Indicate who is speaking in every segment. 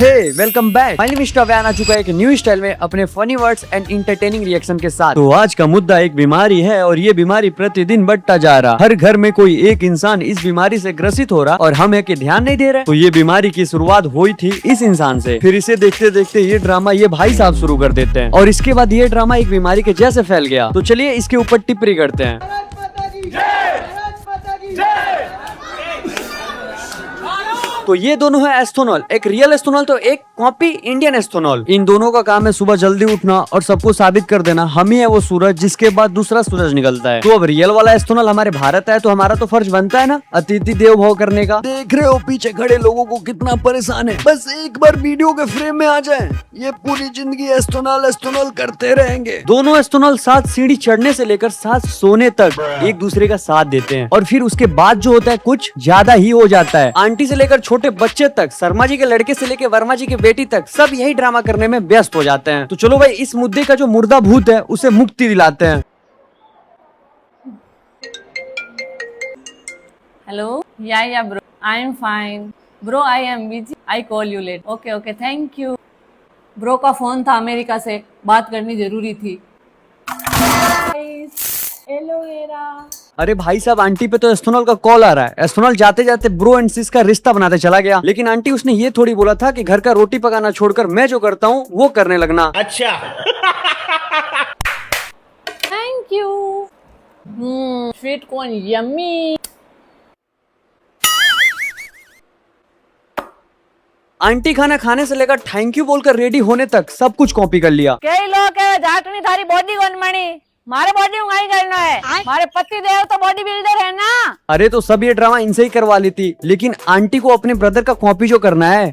Speaker 1: हे welcome back. Finally mister Van आ चुका है एक न्यू स्टाइल में अपने funny words and entertaining reaction के साथ। तो आज का मुद्दा एक बीमारी है और ये बीमारी प्रतिदिन बढ़ता जा रहा। हर घर में कोई एक इंसान इस बीमारी से ग्रसित हो रहा और हम है कि ध्यान नहीं दे रहे। तो ये बीमारी की शुरुआत हुई थी इस इंसान से, फिर इसे देखते देखते ये ड्रामा ये भाई साहब शुरू कर देते हैं और इसके बाद ये ड्रामा एक बीमारी के जैसे फैल गया। तो चलिए इसके ऊपर टिप्पणी करते हैं। तो ये दोनों है एस्थेनॉल, एक रियल एस्थेनॉल तो एक कॉपी इंडियन एस्थेनॉल। इन दोनों का काम है सुबह जल्दी उठना और सबको साबित कर देना हम ही है वो सूरज जिसके बाद दूसरा सूरज निकलता है। तो अब रियल वाला एस्थेनॉल हमारे भारत है तो हमारा तो फर्ज बनता है ना अतिथि देव भव करने का। देख रहे हो पीछे खड़े लोगों को कितना परेशान है, बस एक बार वीडियो के फ्रेम में आ जाए ये पूरी जिंदगी एस्थेनॉल एस्थेनॉल करते रहेंगे। दोनों एस्थेनॉल साथ सीढ़ी चढ़ने से लेकर साथ सोने तक एक दूसरे का साथ देते हैं और फिर उसके बाद जो होता है कुछ ज्यादा ही हो जाता है। आंटी से लेकर छोटे बच्चे तक, शर्मा जी के लड़के से लेकर वर्मा जी की बेटी तक सब यही ड्रामा करने में व्यस्त हो जाते हैं। तो चलो भाई इस मुद्दे का जो मुर्दा भूत है उसे मुक्ति दिलाते हैं।
Speaker 2: Hello? Yeah, bro. I'm fine. Bro, I am busy. I call you later. Okay, thank you. Bro का फोन था अमेरिका से, बात करनी जरूरी थी। एलोवेरा।
Speaker 1: अरे भाई साहब आंटी पे तो एस्थेनॉल का कॉल आ रहा है। एस्थेनॉल जाते जाते ब्रो एंड सिस का रिश्ता बनाते चला गया, लेकिन आंटी उसने ये थोड़ी बोला था कि घर का रोटी पकाना छोड़कर मैं जो करता हूँ वो करने लगना।
Speaker 3: अच्छा।
Speaker 2: Thank you. Sweet corn yummy.
Speaker 1: Aunty खाना खाने से लेकर थैंक यू बोलकर रेडी होने तक सब कुछ कॉपी कर लिया।
Speaker 2: कई लोग कहे जाटनी थारी बॉडी कौन बनी, मारे बॉडी उंगाई करना है, मारे पति देव तो बॉडी बिल्डर है ना।
Speaker 1: अरे तो सब ये ड्रामा इनसे ही करवा ली थी, लेकिन आंटी को अपने ब्रदर का कॉपी जो करना है।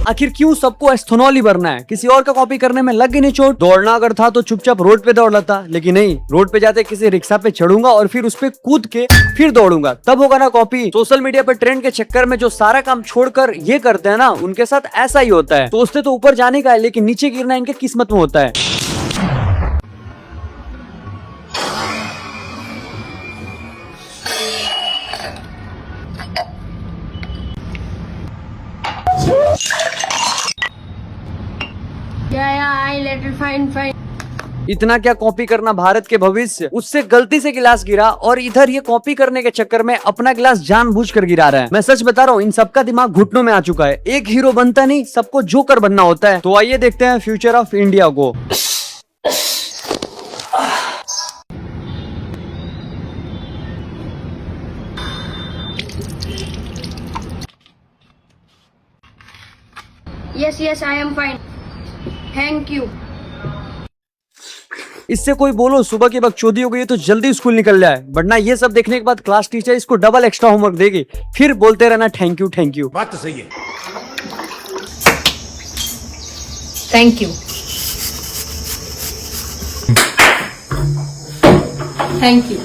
Speaker 1: आखिर क्यों सबको एस्थेनॉल ही भरना है, किसी और का कॉपी करने में लग ही नहीं चोट। दौड़ना अगर था तो चुपचाप रोड पे दौड़ लेता, लेकिन नहीं, रोड पे जाते किसी रिक्शा पे चढ़ूंगा और फिर उस पे कूद के फिर दौड़ूंगा, तब होगा ना कॉपी। सोशल मीडिया पे ट्रेंड के चक्कर में जो सारा काम छोड़कर ये करते हैं ना उनके साथ ऐसा ही होता है। सोचते तो ऊपर जाने का है लेकिन नीचे गिरना इनके किस्मत में होता है।
Speaker 4: fine.
Speaker 1: इतना क्या कॉपी करना भारत के भविष्य। उससे गलती से गिलास गिरा और इधर ये कॉपी करने के चक्कर में अपना गिलास जानबूझकर गिरा रहा है। मैं सच बता रहा हूँ इन सबका दिमाग घुटनों में आ चुका है। एक हीरो बनता नहीं, सबको जोकर बनना होता है। तो आइए देखते हैं फ्यूचर ऑफ इंडिया को।
Speaker 4: Yes, I am fine. Thank you.
Speaker 1: इससे कोई बोलो सुबह की बकचोदी हो गई है तो जल्दी स्कूल निकल जाए, वरना ये सब देखने के बाद क्लास टीचर इसको डबल एक्स्ट्रा होमवर्क देगी, फिर बोलते रहना थैंक यू।
Speaker 3: बात तो सही है।
Speaker 2: Thank you. Thank you.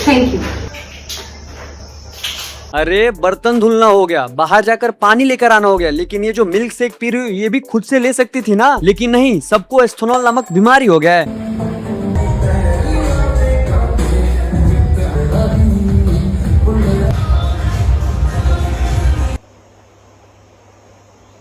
Speaker 2: Thank you.
Speaker 1: अरे बर्तन धुलना हो गया, बाहर जाकर पानी लेकर आना हो गया, लेकिन ये जो मिल्क शेक पी रही हो ये भी खुद से ले सकती थी ना, लेकिन नहीं, सबको एस्थेनॉल नामक बीमारी हो गया है।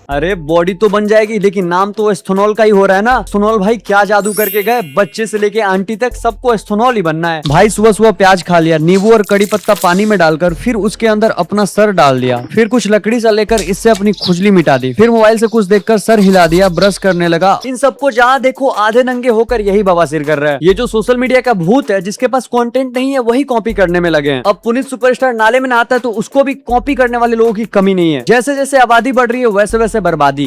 Speaker 1: अरे बॉडी तो बन जाएगी लेकिन नाम तो एस्थेनॉल का ही हो रहा है ना। एस्थेनॉल भाई क्या जादू करके गए, बच्चे से लेके आंटी तक सबको एस्थेनॉल ही बनना है। भाई सुबह सुबह प्याज खा लिया, नींबू और कड़ी पत्ता पानी में डालकर फिर उसके अंदर अपना सर डाल दिया, फिर कुछ लकड़ी सा लेकर इससे अपनी खुजली मिटा दी, फिर मोबाइल से कुछ देखकर सर हिला दिया, ब्रश करने लगा। इन सबको जहाँ देखो आधे नंगे होकर यही बवासीर कर रहा है। ये जो सोशल मीडिया का भूत है जिसके पास कंटेंट नहीं है वही कॉपी करने में लगे हैं। अब पुनीत सुपरस्टार नाले में नहाता है तो उसको भी कॉपी करने वाले लोगों की कमी नहीं है। जैसे जैसे आबादी बढ़ रही है वैसे वैसे बर्बादी।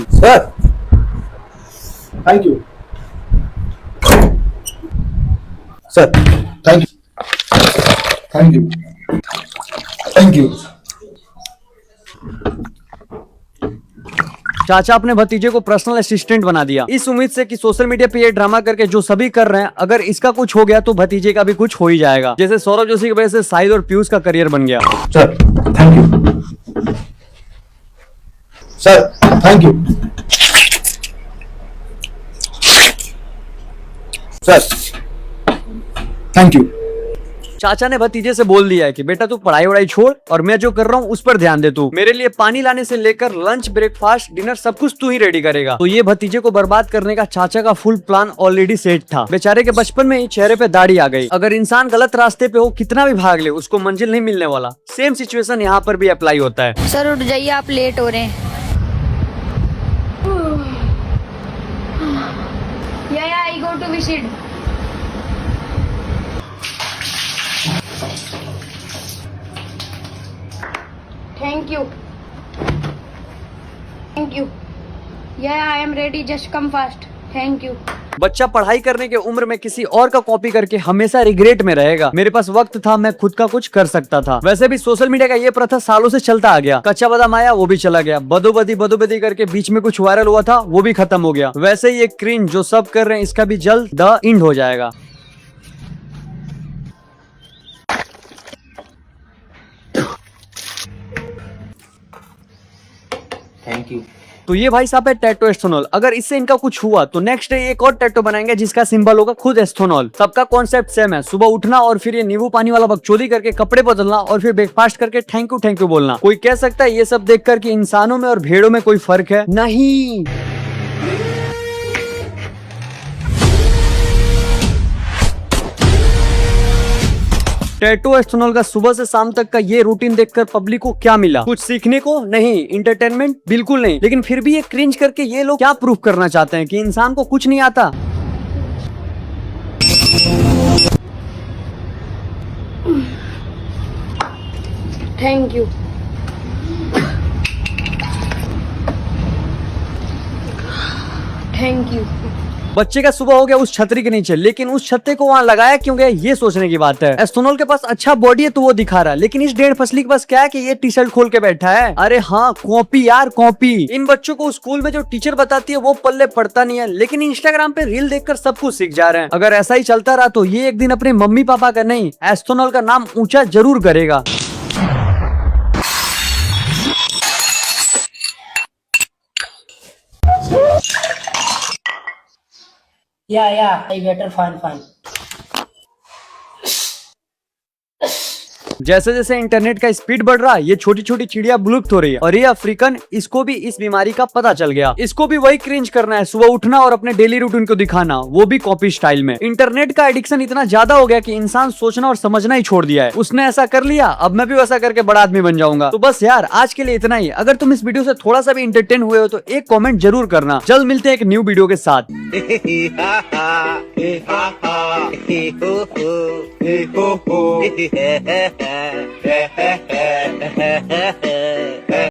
Speaker 5: Thank you. Sir, thank you.
Speaker 1: चाचा अपने भतीजे को पर्सनल असिस्टेंट बना दिया, इस उम्मीद से कि सोशल मीडिया पे ये ड्रामा करके जो सभी कर रहे हैं अगर इसका कुछ हो गया तो भतीजे का भी कुछ हो ही जाएगा। जैसे सौरभ जोशी की वजह से साहिद और पीयूष का करियर बन गया।
Speaker 5: Sir, thank you. Sir thank you sir thank you.
Speaker 1: चाचा ने भतीजे से बोल दिया है कि बेटा तू पढ़ाई वढ़ाई छोड़ और मैं जो कर रहा हूँ उस पर ध्यान दे। तू मेरे लिए पानी लाने से लेकर लंच ब्रेकफास्ट डिनर सब कुछ तू ही रेडी करेगा। तो ये भतीजे को बर्बाद करने का चाचा का फुल प्लान ऑलरेडी सेट था। बेचारे के बचपन में ही चेहरे पे दाढ़ी आ गई। अगर इंसान गलत रास्ते पे हो कितना भी भाग ले उसको मंजिल नहीं मिलने वाला। सेम सिचुएशन यहाँ पर भी अप्लाई होता है।
Speaker 3: सर उठ जाइए, आप लेट हो रहे हैं।
Speaker 4: Yeah, I go to visit. Thank you. Thank you. Yeah, I am ready. Just come fast. Thank you.
Speaker 1: बच्चा पढ़ाई करने के उम्र में किसी और का कॉपी करके हमेशा रिग्रेट में रहेगा। मेरे पास वक्त था, मैं खुद का कुछ कर सकता था। वैसे भी सोशल मीडिया का ये प्रथा सालों से चलता आ गया। कच्चा बादाम आया वो भी चला गया। बदोबदी करके बीच में कुछ वायरल हुआ था वो भी खत्म हो गया। वैसे ये क्रिंज जो सब कर रहे हैं इसका भी जल्द द एंड हो जाएगा।
Speaker 6: Thank you.
Speaker 1: तो ये भाई साहब है टैटो एस्थेनॉल। अगर इससे इनका कुछ हुआ तो नेक्स्ट डे एक और टैटो बनाएंगे जिसका सिंबल होगा खुद एस्थेनॉल। सबका कॉन्सेप्ट सेम है, सुबह उठना और फिर ये नींबू पानी वाला बकचोदी करके कपड़े बदलना और फिर ब्रेकफास्ट करके थैंक यू बोलना। कोई कह सकता है ये सब देखकर कि इंसानों में और भेड़ों में कोई फर्क है? नहीं। टैटो एस्थेनॉल का सुबह से शाम तक का ये रूटीन देखकर पब्लिक को क्या मिला? कुछ सीखने को? नहीं। इंटरटेनमेंट? बिल्कुल नहीं। लेकिन फिर भी ये क्रिंज करके ये लोग क्या प्रूफ करना चाहते हैं? कि इंसान को कुछ नहीं आता।
Speaker 4: Thank you. Thank you.
Speaker 1: बच्चे का सुबह हो गया उस छतरी के नीचे, लेकिन उस छत्ते को वहाँ लगाया क्यों गया ये सोचने की बात है। एस्थेनॉल के पास अच्छा बॉडी है तो वो दिखा रहा है, लेकिन इस डेढ़ फसली के पास क्या है कि ये टी शर्ट खोल के बैठा है। अरे हाँ, कॉपी यार कॉपी। इन बच्चों को स्कूल में जो टीचर बताती है वो पल्ले पड़ता नहीं है, लेकिन इंस्टाग्राम पे रील देखकर सब कुछ सीख जा रहे हैं। अगर ऐसा ही चलता रहा तो ये एक दिन अपने मम्मी पापा का नहीं एस्थेनॉल का नाम ऊंचा जरूर करेगा।
Speaker 6: Yeah, I better fine.
Speaker 1: जैसे जैसे इंटरनेट का स्पीड बढ़ रहा है ये छोटी छोटी चिड़िया विलुप्त हो रही है। और ये अफ्रीकन, इसको भी इस बीमारी का पता चल गया। इसको भी वही क्रिंज करना है, सुबह उठना और अपने डेली रूटीन को दिखाना, वो भी कॉपी स्टाइल में। इंटरनेट का एडिक्शन इतना ज्यादा हो गया कि इंसान सोचना और समझना ही छोड़ दिया है। उसने ऐसा कर लिया, अब मैं भी वैसा करके बड़ा आदमी बन जाऊंगा। तो बस यार आज के लिए इतना ही। अगर तुम इस वीडियो से थोड़ा सा भी इंटरटेन हुए हो तो एक कॉमेंट जरूर करना। जल्द मिलते हैं एक न्यू वीडियो के साथ।